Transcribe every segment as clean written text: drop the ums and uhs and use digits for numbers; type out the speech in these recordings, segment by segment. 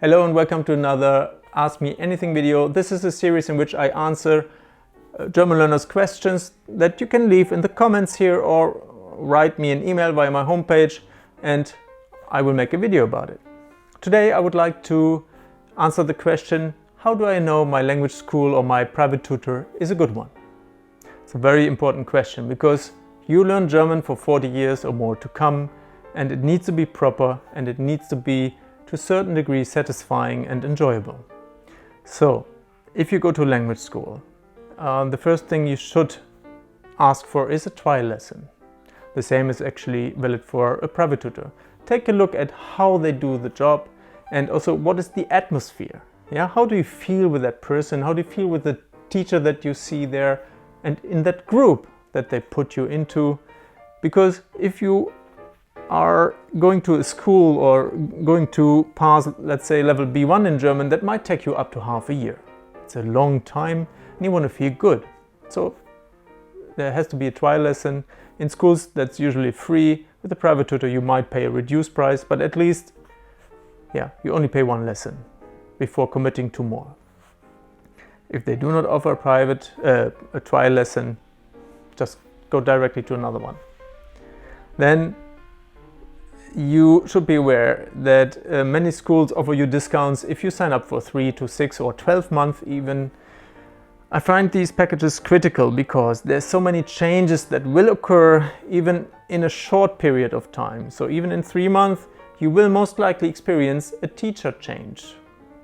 Hello and welcome to another Ask Me Anything video. This is a series in which I answer German learners' questions that you can leave in the comments here or write me an email via my homepage and I will make a video about it. Today I would like to answer the question, how do I know my language school or my private tutor is a good one? It's a very important question because you learn German for 40 years or more to come, and it needs to be proper and it needs to be to a certain degree satisfying and enjoyable. So, if you go to language school, the first thing you should ask for is a trial lesson. The same is actually valid for a private tutor. Take a look at how they do the job and also what is the atmosphere. Yeah? How do you feel with that person? How do you feel with the teacher that you see there and in that group that they put you into? Because if you are going to a school or going to pass, let's say, level B1 in German, that might take you up to half a year. It's a long time and you want to feel good. So there has to be a trial lesson. In schools that's usually free. With a private tutor you might pay a reduced price, but at least you only pay one lesson before committing to more. If they do not offer a trial lesson, just go directly to another one. Then you should be aware that many schools offer you discounts if you sign up for 3 to 6 or 12 months even. I find these packages critical because there's so many changes that will occur even in a short period of time. So even in 3 months you will most likely experience a teacher change.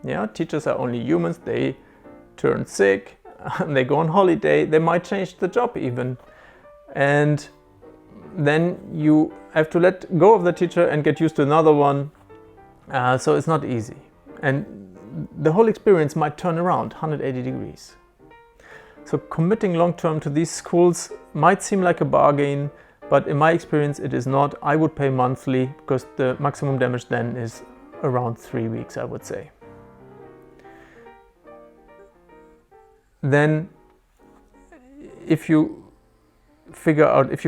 Yeah, teachers are only humans, they turn sick, they go on holiday, they might change the job even. And then you have to let go of the teacher and get used to another one. So it's not easy. And the whole experience might turn around 180 degrees. So committing long-term to these schools might seem like a bargain, but in my experience it is not. I would pay monthly because the maximum damage then is around 3 weeks, I would say. Then if you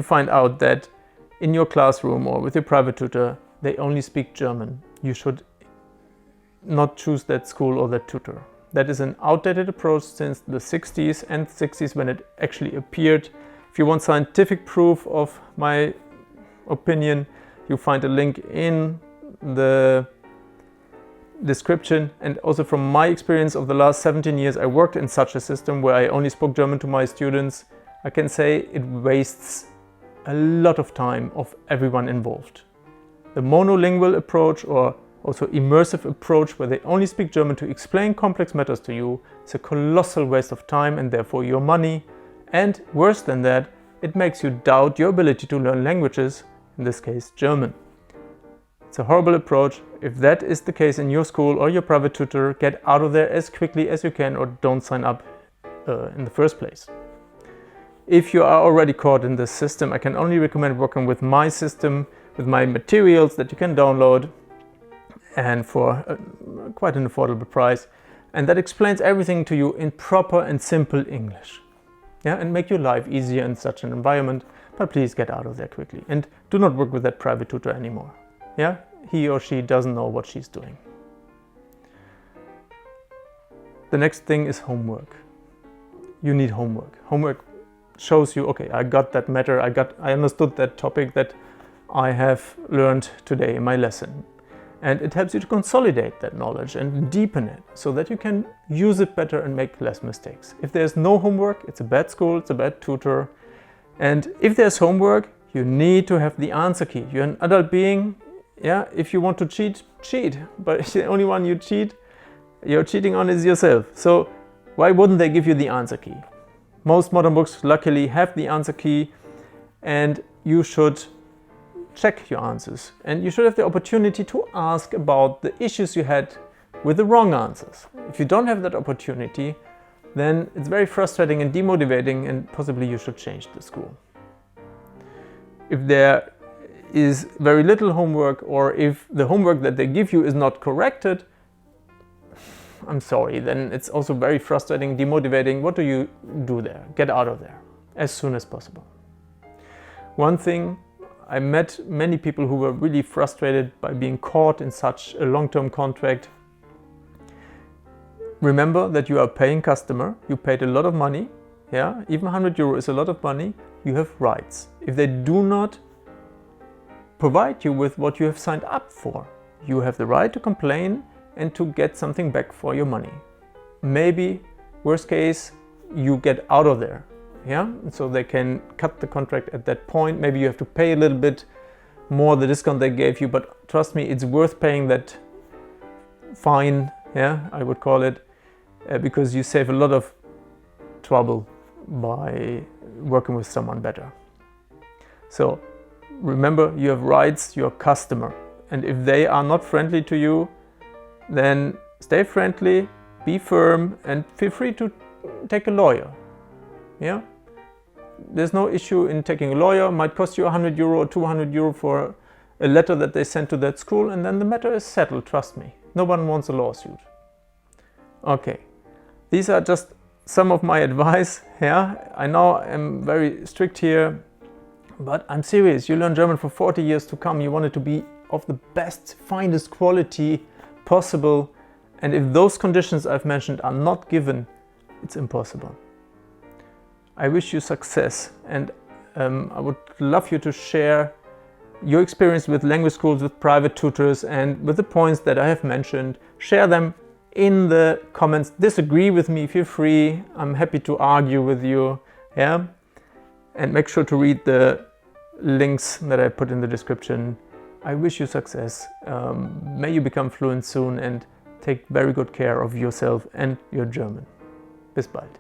find out that in your classroom or with your private tutor they only speak German, you should not choose that school or that tutor. That is an outdated approach since the 60s and 60s when it actually appeared. If you want scientific proof of my opinion, you find a link in the description. And also from my experience of the last 17 years I worked in such a system where I only spoke German to my students. I can say it wastes a lot of time of everyone involved. The monolingual approach or also immersive approach where they only speak German to explain complex matters to you is a colossal waste of time and therefore your money. And worse than that, it makes you doubt your ability to learn languages, in this case German. It's a horrible approach. If that is the case in your school or your private tutor, get out of there as quickly as you can or don't sign up in the first place. If you are already caught in this system, I can only recommend working with my system, with my materials that you can download and for quite an affordable price. And that explains everything to you in proper and simple English. Yeah, and make your life easier in such an environment, but please get out of there quickly. And do not work with that private tutor anymore. Yeah, he or she doesn't know what she's doing. The next thing is homework. You need homework. Homework shows you, okay, I got that matter, I understood that topic that I have learned today in my lesson. And it helps you to consolidate that knowledge and deepen it so that you can use it better and make less mistakes. If there's no homework, it's a bad school, it's a bad tutor. And if there's homework, you need to have the answer key. You're an adult being, if you want to cheat, cheat. But the only one you're cheating on is yourself. So why wouldn't they give you the answer key? Most modern books luckily have the answer key and you should check your answers. And you should have the opportunity to ask about the issues you had with the wrong answers. If you don't have that opportunity, then it's very frustrating and demotivating and possibly you should change the school. If there is very little homework or if the homework that they give you is not corrected, I'm sorry, then it's also very frustrating, demotivating. What do you do there? Get out of there as soon as possible. One thing, I met many people who were really frustrated by being caught in such a long-term contract remember that you are a paying customer, you paid a lot of money, yeah, even 100 euro is a lot of money, you have rights. If they do not provide you with what you have signed up for, you have the right to complain and to get something back for your money. Maybe, worst case, you get out of there, yeah, so they can cut the contract at that point. Maybe you have to pay a little bit more the discount they gave you, but trust me, it's worth paying that fine, yeah, I would call it, because you save a lot of trouble by working with someone better. So remember, you have rights, you're a customer, and if they are not friendly to you, then stay friendly, be firm, and feel free to take a lawyer. Yeah, there's no issue in taking a lawyer. It might cost you 100 euro or 200 euro for a letter that they sent to that school, and then the matter is settled, trust me. No one wants a lawsuit. Okay, these are just some of my advice. Yeah, I know I'm very strict here, but I'm serious. You learn German for 40 years to come. You want it to be of the best, finest quality possible. And if those conditions I've mentioned are not given, it's impossible. I wish you success, and I would love you to share your experience with language schools, with private tutors, and with the points that I have mentioned. Share them in the comments. Disagree with me, feel free. I'm happy to argue with you. Yeah, and make sure to read the links that I put in the description. I wish you success. May you become fluent soon and take very good care of yourself and your German. Bis bald.